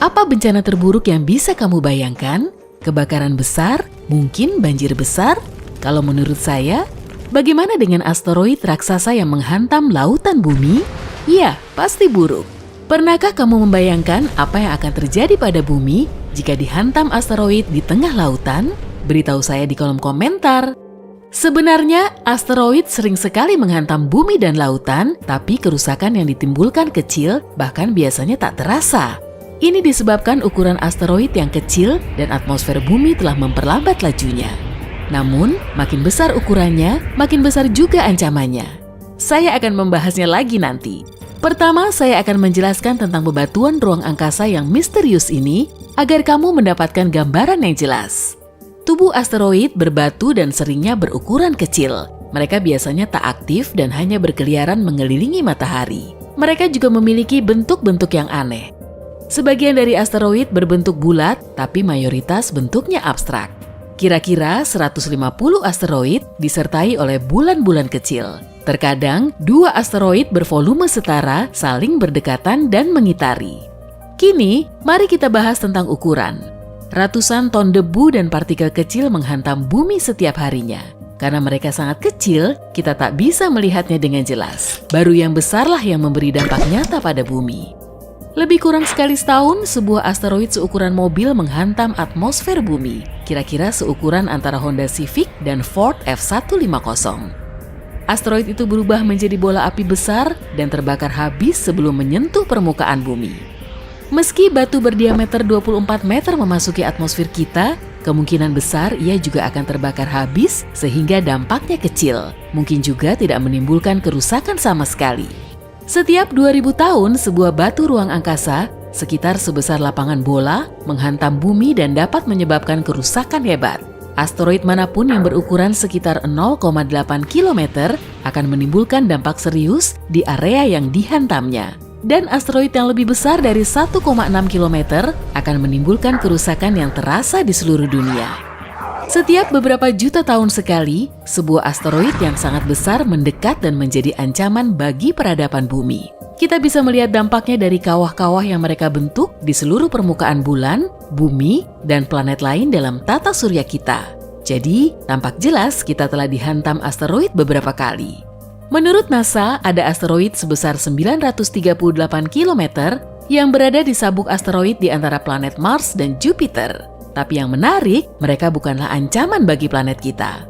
Apa bencana terburuk yang bisa kamu bayangkan? Kebakaran besar? Mungkin banjir besar? Kalau menurut saya, bagaimana dengan asteroid raksasa yang menghantam lautan bumi? Ya, pasti buruk. Pernahkah kamu membayangkan apa yang akan terjadi pada bumi jika dihantam asteroid di tengah lautan? Beritahu saya di kolom komentar. Sebenarnya, asteroid sering sekali menghantam bumi dan lautan, tapi kerusakan yang ditimbulkan kecil, bahkan biasanya tak terasa. Ini disebabkan ukuran asteroid yang kecil dan atmosfer bumi telah memperlambat lajunya. Namun, makin besar ukurannya, makin besar juga ancamannya. Saya akan membahasnya lagi nanti. Pertama, saya akan menjelaskan tentang bebatuan ruang angkasa yang misterius ini agar kamu mendapatkan gambaran yang jelas. Tubuh asteroid berbatu dan seringnya berukuran kecil. Mereka biasanya tak aktif dan hanya berkeliaran mengelilingi matahari. Mereka juga memiliki bentuk-bentuk yang aneh. Sebagian dari asteroid berbentuk bulat, tapi mayoritas bentuknya abstrak. Kira-kira 150 asteroid disertai oleh bulan-bulan kecil. Terkadang, 2 asteroid bervolume setara saling berdekatan dan mengitari. Kini, mari kita bahas tentang ukuran. Ratusan ton debu dan partikel kecil menghantam bumi setiap harinya. Karena mereka sangat kecil, kita tak bisa melihatnya dengan jelas. Baru yang besarlah yang memberi dampak nyata pada bumi. Lebih kurang sekali setahun, sebuah asteroid seukuran mobil menghantam atmosfer bumi, kira-kira seukuran antara Honda Civic dan Ford F150. Asteroid itu berubah menjadi bola api besar dan terbakar habis sebelum menyentuh permukaan bumi. Meski batu berdiameter 24 meter memasuki atmosfer kita, kemungkinan besar ia juga akan terbakar habis sehingga dampaknya kecil, mungkin juga tidak menimbulkan kerusakan sama sekali. Setiap 2000 tahun, sebuah batu ruang angkasa, sekitar sebesar lapangan bola, menghantam bumi dan dapat menyebabkan kerusakan hebat. Asteroid manapun yang berukuran sekitar 0,8 km akan menimbulkan dampak serius di area yang dihantamnya. Dan asteroid yang lebih besar dari 1,6 km akan menimbulkan kerusakan yang terasa di seluruh dunia. Setiap beberapa juta tahun sekali, sebuah asteroid yang sangat besar mendekat dan menjadi ancaman bagi peradaban bumi. Kita bisa melihat dampaknya dari kawah-kawah yang mereka bentuk di seluruh permukaan bulan, bumi, dan planet lain dalam tata surya kita. Jadi, tampak jelas kita telah dihantam asteroid beberapa kali. Menurut NASA, ada asteroid sebesar 938 km yang berada di sabuk asteroid di antara planet Mars dan Jupiter. Tapi yang menarik, mereka bukanlah ancaman bagi planet kita.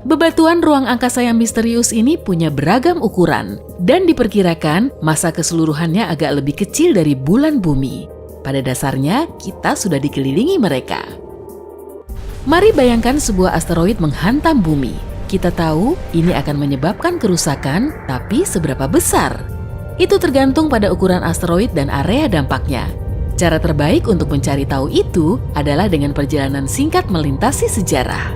Bebatuan ruang angkasa yang misterius ini punya beragam ukuran dan diperkirakan masa keseluruhannya agak lebih kecil dari bulan bumi. Pada dasarnya, kita sudah dikelilingi mereka. Mari bayangkan sebuah asteroid menghantam bumi. Kita tahu ini akan menyebabkan kerusakan, tapi seberapa besar? Itu tergantung pada ukuran asteroid dan area dampaknya. Cara terbaik untuk mencari tahu itu adalah dengan perjalanan singkat melintasi sejarah.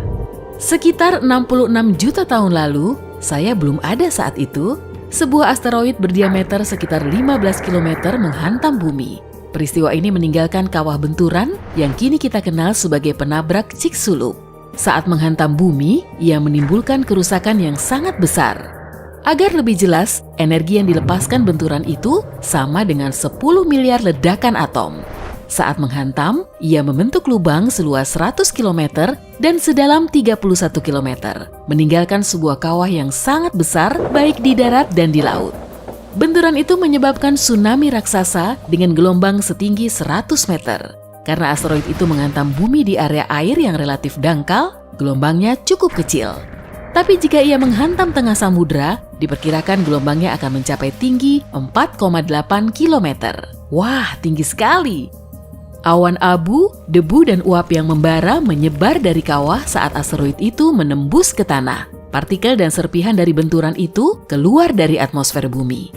Sekitar 66 juta tahun lalu, saya belum ada saat itu, sebuah asteroid berdiameter sekitar 15 km menghantam bumi. Peristiwa ini meninggalkan kawah benturan yang kini kita kenal sebagai penabrak Chicxulub. Saat menghantam bumi, ia menimbulkan kerusakan yang sangat besar. Agar lebih jelas, energi yang dilepaskan benturan itu sama dengan 10 miliar ledakan atom. Saat menghantam, ia membentuk lubang seluas 100 km dan sedalam 31 km, meninggalkan sebuah kawah yang sangat besar baik di darat dan di laut. Benturan itu menyebabkan tsunami raksasa dengan gelombang setinggi 100 meter. Karena asteroid itu menghantam bumi di area air yang relatif dangkal, gelombangnya cukup kecil. Tapi jika ia menghantam tengah samudra, diperkirakan gelombangnya akan mencapai tinggi 4,8 km. Wah, tinggi sekali! Awan abu, debu, dan uap yang membara menyebar dari kawah saat asteroid itu menembus ke tanah. Partikel dan serpihan dari benturan itu keluar dari atmosfer bumi.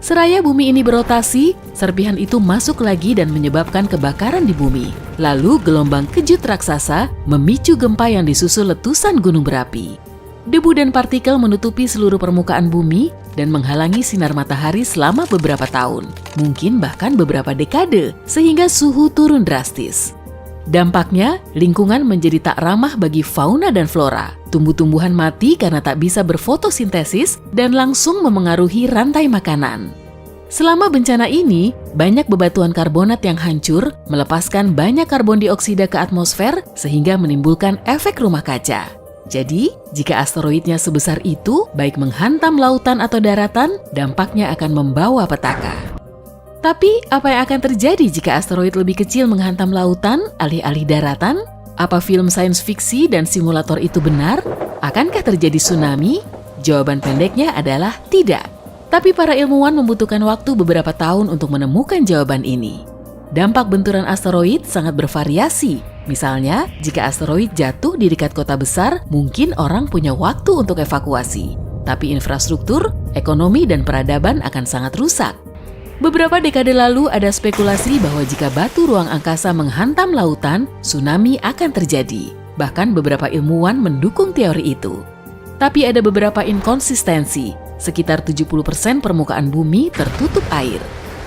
Seraya bumi ini berotasi, serpihan itu masuk lagi dan menyebabkan kebakaran di bumi. Lalu gelombang kejut raksasa memicu gempa yang disusul letusan gunung berapi. Debu dan partikel menutupi seluruh permukaan bumi dan menghalangi sinar matahari selama beberapa tahun, mungkin bahkan beberapa dekade, sehingga suhu turun drastis. Dampaknya, lingkungan menjadi tak ramah bagi fauna dan flora. Tumbuh-tumbuhan mati karena tak bisa berfotosintesis dan langsung memengaruhi rantai makanan. Selama bencana ini, banyak bebatuan karbonat yang hancur melepaskan banyak karbon dioksida ke atmosfer sehingga menimbulkan efek rumah kaca. Jadi, jika asteroidnya sebesar itu, baik menghantam lautan atau daratan, dampaknya akan membawa petaka. Tapi, apa yang akan terjadi jika asteroid lebih kecil menghantam lautan alih-alih daratan? Apa film sains fiksi dan simulator itu benar? Akankah terjadi tsunami? Jawaban pendeknya adalah tidak. Tapi para ilmuwan membutuhkan waktu beberapa tahun untuk menemukan jawaban ini. Dampak benturan asteroid sangat bervariasi. Misalnya, jika asteroid jatuh di dekat kota besar, mungkin orang punya waktu untuk evakuasi. Tapi infrastruktur, ekonomi, dan peradaban akan sangat rusak. Beberapa dekade lalu ada spekulasi bahwa jika batu ruang angkasa menghantam lautan, tsunami akan terjadi. Bahkan beberapa ilmuwan mendukung teori itu. Tapi ada beberapa inkonsistensi. Sekitar 70% permukaan bumi tertutup air.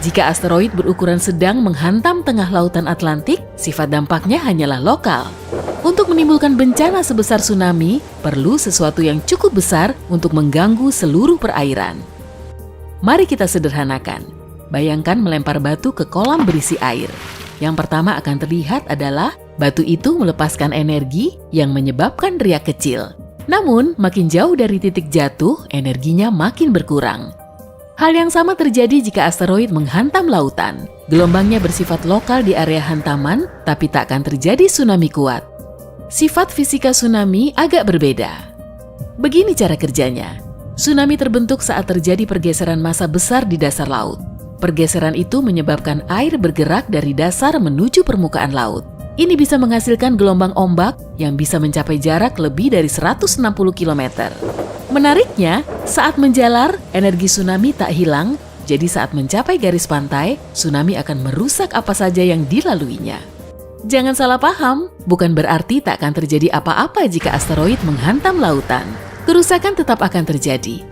Jika asteroid berukuran sedang menghantam tengah lautan Atlantik, sifat dampaknya hanyalah lokal. Untuk menimbulkan bencana sebesar tsunami, perlu sesuatu yang cukup besar untuk mengganggu seluruh perairan. Mari kita sederhanakan. Bayangkan melempar batu ke kolam berisi air. Yang pertama akan terlihat adalah batu itu melepaskan energi yang menyebabkan riak kecil. Namun, makin jauh dari titik jatuh, energinya makin berkurang. Hal yang sama terjadi jika asteroid menghantam lautan. Gelombangnya bersifat lokal di area hantaman, tapi tak akan terjadi tsunami kuat. Sifat fisika tsunami agak berbeda. Begini cara kerjanya. Tsunami terbentuk saat terjadi pergeseran massa besar di dasar laut. Pergeseran itu menyebabkan air bergerak dari dasar menuju permukaan laut. Ini bisa menghasilkan gelombang ombak yang bisa mencapai jarak lebih dari 160 km. Menariknya, saat menjalar, energi tsunami tak hilang, jadi saat mencapai garis pantai, tsunami akan merusak apa saja yang dilaluinya. Jangan salah paham, bukan berarti tak akan terjadi apa-apa jika asteroid menghantam lautan. Kerusakan tetap akan terjadi.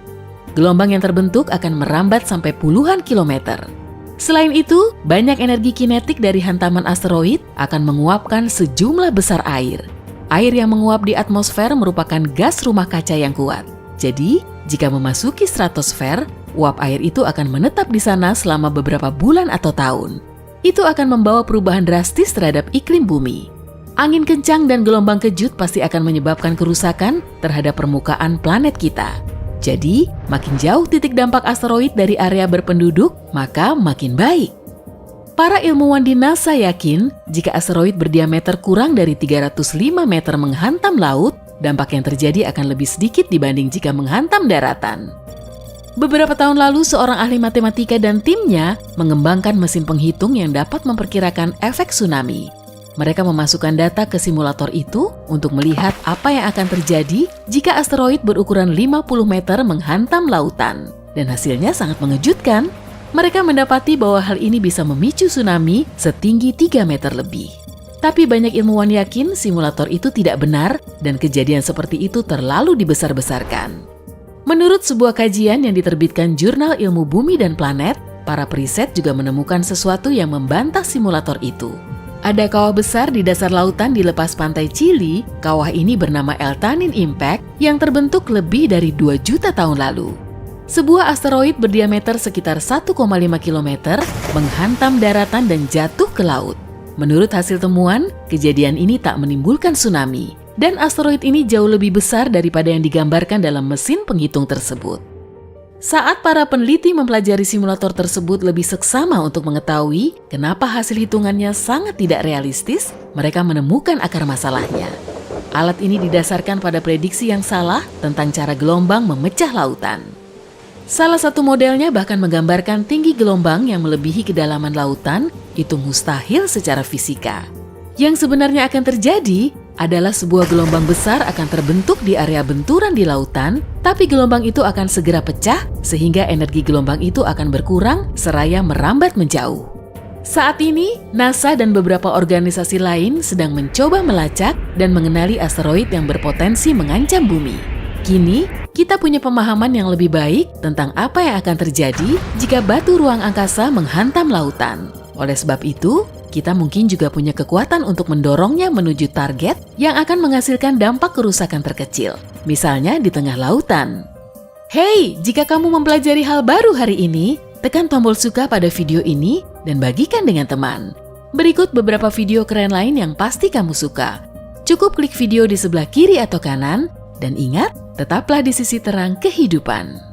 Gelombang yang terbentuk akan merambat sampai puluhan kilometer. Selain itu, banyak energi kinetik dari hantaman asteroid akan menguapkan sejumlah besar air. Air yang menguap di atmosfer merupakan gas rumah kaca yang kuat. Jadi, jika memasuki stratosfer, uap air itu akan menetap di sana selama beberapa bulan atau tahun. Itu akan membawa perubahan drastis terhadap iklim bumi. Angin kencang dan gelombang kejut pasti akan menyebabkan kerusakan terhadap permukaan planet kita. Jadi, makin jauh titik dampak asteroid dari area berpenduduk, maka makin baik. Para ilmuwan di NASA yakin, jika asteroid berdiameter kurang dari 305 meter menghantam laut, dampak yang terjadi akan lebih sedikit dibanding jika menghantam daratan. Beberapa tahun lalu, seorang ahli matematika dan timnya mengembangkan mesin penghitung yang dapat memperkirakan efek tsunami. Mereka memasukkan data ke simulator itu untuk melihat apa yang akan terjadi jika asteroid berukuran 50 meter menghantam lautan. Dan hasilnya sangat mengejutkan. Mereka mendapati bahwa hal ini bisa memicu tsunami setinggi 3 meter lebih. Tapi banyak ilmuwan yakin simulator itu tidak benar dan kejadian seperti itu terlalu dibesar-besarkan. Menurut sebuah kajian yang diterbitkan Jurnal Ilmu Bumi dan Planet, para periset juga menemukan sesuatu yang membantah simulator itu. Ada kawah besar di dasar lautan di lepas pantai Chili. Kawah ini bernama Eltanin Impact yang terbentuk lebih dari 2 juta tahun lalu. Sebuah asteroid berdiameter sekitar 1,5 km menghantam daratan dan jatuh ke laut. Menurut hasil temuan, kejadian ini tak menimbulkan tsunami. Dan asteroid ini jauh lebih besar daripada yang digambarkan dalam mesin penghitung tersebut. Saat para peneliti mempelajari simulator tersebut lebih seksama untuk mengetahui kenapa hasil hitungannya sangat tidak realistis, mereka menemukan akar masalahnya. Alat ini didasarkan pada prediksi yang salah tentang cara gelombang memecah lautan. Salah satu modelnya bahkan menggambarkan tinggi gelombang yang melebihi kedalaman lautan, itu mustahil secara fisika. Yang sebenarnya akan terjadi adalah sebuah gelombang besar akan terbentuk di area benturan di lautan, tapi gelombang itu akan segera pecah sehingga energi gelombang itu akan berkurang seraya merambat menjauh. Saat ini, NASA dan beberapa organisasi lain sedang mencoba melacak dan mengenali asteroid yang berpotensi mengancam bumi. Kini, kita punya pemahaman yang lebih baik tentang apa yang akan terjadi jika batu ruang angkasa menghantam lautan. Oleh sebab itu, kita mungkin juga punya kekuatan untuk mendorongnya menuju target yang akan menghasilkan dampak kerusakan terkecil, misalnya di tengah lautan. Hey, jika kamu mempelajari hal baru hari ini, Tekan tombol suka pada video ini dan bagikan dengan teman. Berikut beberapa video keren lain yang pasti kamu suka. Cukup klik video di sebelah kiri atau kanan, dan ingat, tetaplah di sisi terang kehidupan.